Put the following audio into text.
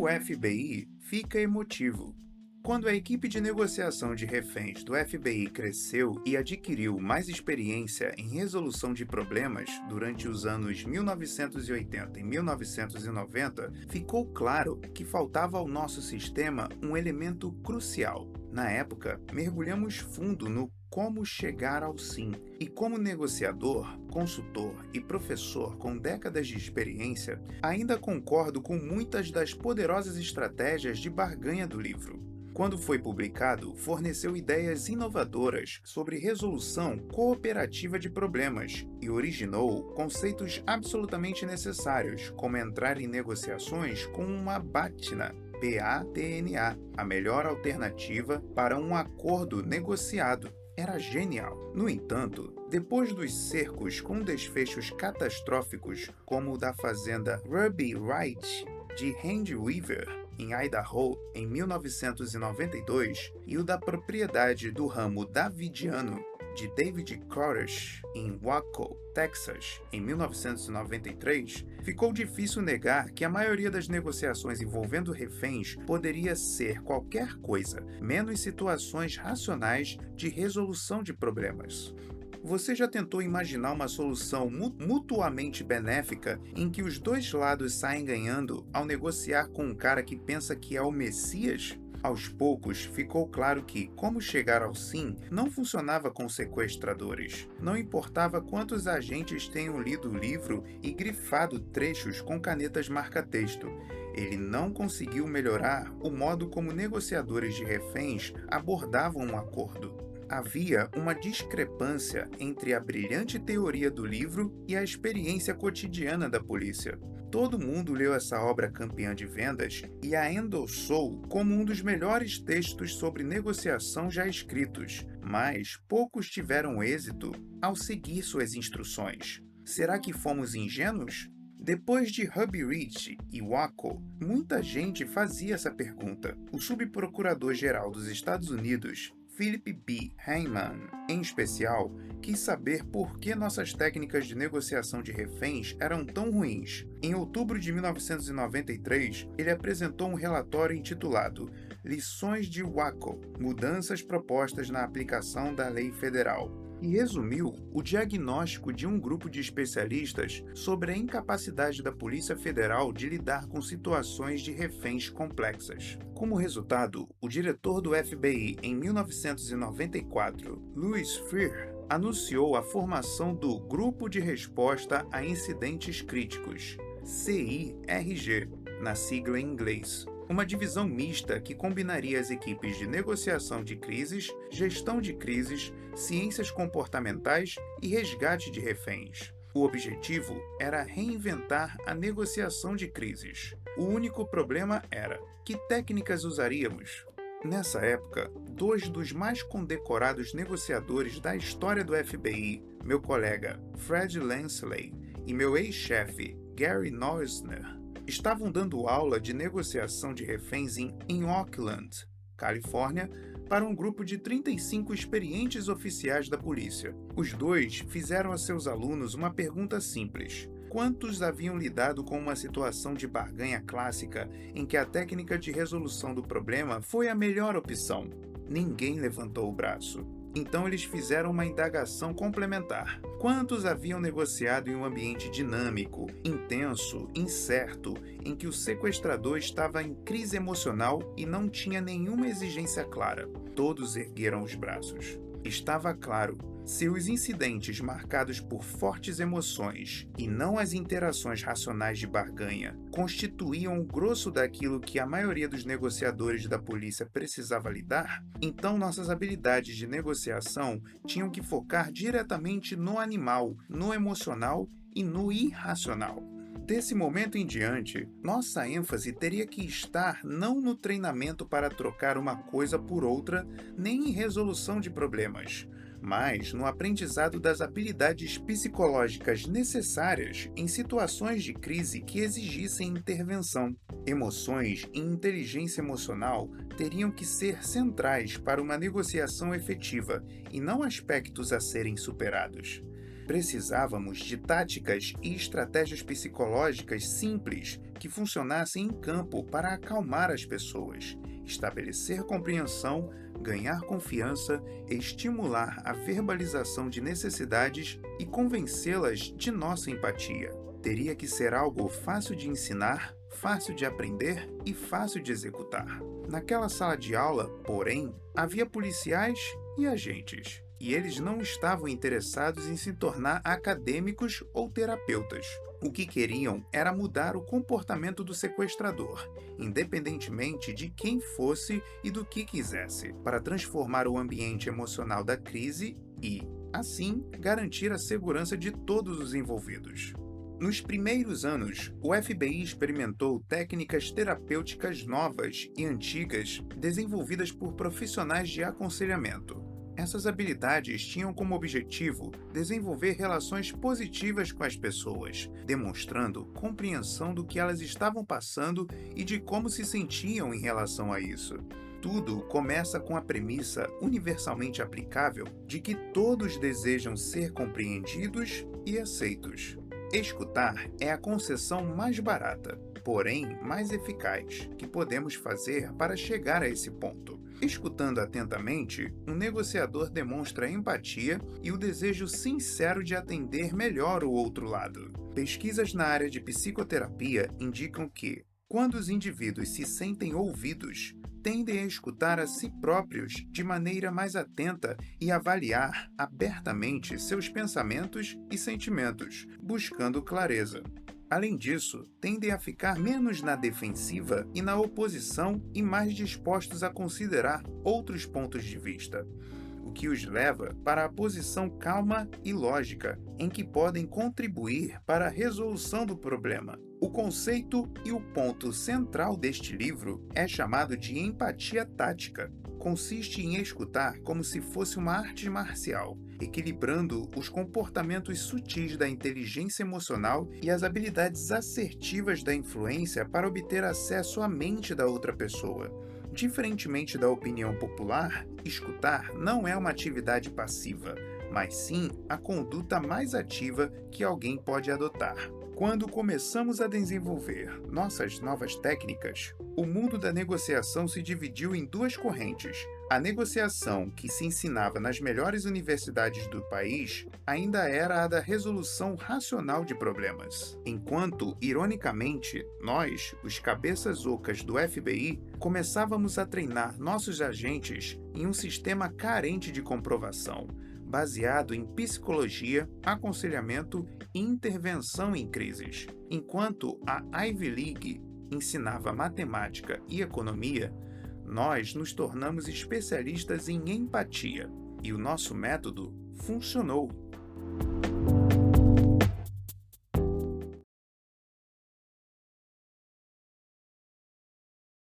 O FBI fica emotivo. Quando a equipe de negociação de reféns do FBI cresceu e adquiriu mais experiência em resolução de problemas durante os anos 1980 e 1990, ficou claro que faltava ao nosso sistema um elemento crucial. Na época, mergulhamos fundo no como chegar ao sim. E como negociador, consultor e professor com décadas de experiência, ainda concordo com muitas das poderosas estratégias de barganha do livro. Quando foi publicado, forneceu ideias inovadoras sobre resolução cooperativa de problemas e originou conceitos absolutamente necessários, como entrar em negociações com uma BATNA, BATNA, a melhor alternativa para um acordo negociado. Era genial. No entanto, depois dos cercos com desfechos catastróficos, como o da fazenda Ruby Ridge de Hand Weaver, em Idaho, em 1992, e o da propriedade do ramo davidiano de David Koresh, em Waco, Texas, em 1993, ficou difícil negar que a maioria das negociações envolvendo reféns poderia ser qualquer coisa, menos situações racionais de resolução de problemas. Você já tentou imaginar uma solução mutuamente benéfica em que os dois lados saem ganhando ao negociar com um cara que pensa que é o Messias? Aos poucos, ficou claro que, como chegar ao sim, não funcionava com sequestradores. Não importava quantos agentes tenham lido o livro e grifado trechos com canetas marca-texto. Ele não conseguiu melhorar o modo como negociadores de reféns abordavam um acordo. Havia uma discrepância entre a brilhante teoria do livro e a experiência cotidiana da polícia. Todo mundo leu essa obra campeã de vendas e a endossou como um dos melhores textos sobre negociação já escritos, mas poucos tiveram êxito ao seguir suas instruções. Será que fomos ingênuos? Depois de Ruby Ridge e Waco, muita gente fazia essa pergunta. O subprocurador-geral dos Estados Unidos, Philip B. Hyman, em especial, quis saber por que nossas técnicas de negociação de reféns eram tão ruins. Em outubro de 1993, ele apresentou um relatório intitulado Lições de Waco, Mudanças Propostas na Aplicação da Lei Federal, e resumiu o diagnóstico de um grupo de especialistas sobre a incapacidade da Polícia Federal de lidar com situações de reféns complexas. Como resultado, o diretor do FBI em 1994, Louis Freeh, anunciou a formação do Grupo de Resposta a Incidentes Críticos, CIRG, na sigla em inglês. Uma divisão mista que combinaria as equipes de negociação de crises, gestão de crises, ciências comportamentais e resgate de reféns. O objetivo era reinventar a negociação de crises. O único problema era: que técnicas usaríamos? Nessa época, dois dos mais condecorados negociadores da história do FBI, meu colega Fred Lansley e meu ex-chefe Gary Noesner, estavam dando aula de negociação de reféns em Oakland, Califórnia, para um grupo de 35 experientes oficiais da polícia. Os dois fizeram a seus alunos uma pergunta simples: quantos haviam lidado com uma situação de barganha clássica em que a técnica de resolução do problema foi a melhor opção? Ninguém levantou o braço. Então eles fizeram uma indagação complementar. Quantos haviam negociado em um ambiente dinâmico, intenso, incerto, em que o sequestrador estava em crise emocional e não tinha nenhuma exigência clara? Todos ergueram os braços. Estava claro. Se os incidentes marcados por fortes emoções e não as interações racionais de barganha constituíam o grosso daquilo que a maioria dos negociadores da polícia precisava lidar, então nossas habilidades de negociação tinham que focar diretamente no animal, no emocional e no irracional. Desse momento em diante, nossa ênfase teria que estar não no treinamento para trocar uma coisa por outra, nem em resolução de problemas, mas no aprendizado das habilidades psicológicas necessárias em situações de crise que exigissem intervenção. Emoções e inteligência emocional teriam que ser centrais para uma negociação efetiva e não aspectos a serem superados. Precisávamos de táticas e estratégias psicológicas simples que funcionassem em campo para acalmar as pessoas, estabelecer compreensão, ganhar confiança, estimular a verbalização de necessidades e convencê-las de nossa empatia. Teria que ser algo fácil de ensinar, fácil de aprender e fácil de executar. Naquela sala de aula, porém, havia policiais e agentes, e eles não estavam interessados em se tornar acadêmicos ou terapeutas. O que queriam era mudar o comportamento do sequestrador, independentemente de quem fosse e do que quisesse, para transformar o ambiente emocional da crise e, assim, garantir a segurança de todos os envolvidos. Nos primeiros anos, o FBI experimentou técnicas terapêuticas novas e antigas desenvolvidas por profissionais de aconselhamento. Essas habilidades tinham como objetivo desenvolver relações positivas com as pessoas, demonstrando compreensão do que elas estavam passando e de como se sentiam em relação a isso. Tudo começa com a premissa universalmente aplicável de que todos desejam ser compreendidos e aceitos. Escutar é a concessão mais barata, porém mais eficaz, que podemos fazer para chegar a esse ponto. Escutando atentamente, um negociador demonstra empatia e o desejo sincero de atender melhor o outro lado. Pesquisas na área de psicoterapia indicam que, quando os indivíduos se sentem ouvidos, tendem a escutar a si próprios de maneira mais atenta e avaliar abertamente seus pensamentos e sentimentos, buscando clareza. Além disso, tendem a ficar menos na defensiva e na oposição e mais dispostos a considerar outros pontos de vista, o que os leva para a posição calma e lógica, em que podem contribuir para a resolução do problema. O conceito e o ponto central deste livro é chamado de empatia tática. Consiste em escutar como se fosse uma arte marcial, equilibrando os comportamentos sutis da inteligência emocional e as habilidades assertivas da influência para obter acesso à mente da outra pessoa. Diferentemente da opinião popular, escutar não é uma atividade passiva, mas sim a conduta mais ativa que alguém pode adotar. Quando começamos a desenvolver nossas novas técnicas, o mundo da negociação se dividiu em duas correntes. A negociação que se ensinava nas melhores universidades do país ainda era a da resolução racional de problemas, enquanto, ironicamente, nós, os cabeças ocas do FBI, começávamos a treinar nossos agentes em um sistema carente de comprovação, baseado em psicologia, aconselhamento e intervenção em crises. Enquanto a Ivy League ensinava matemática e economia, nós nos tornamos especialistas em empatia, e o nosso método funcionou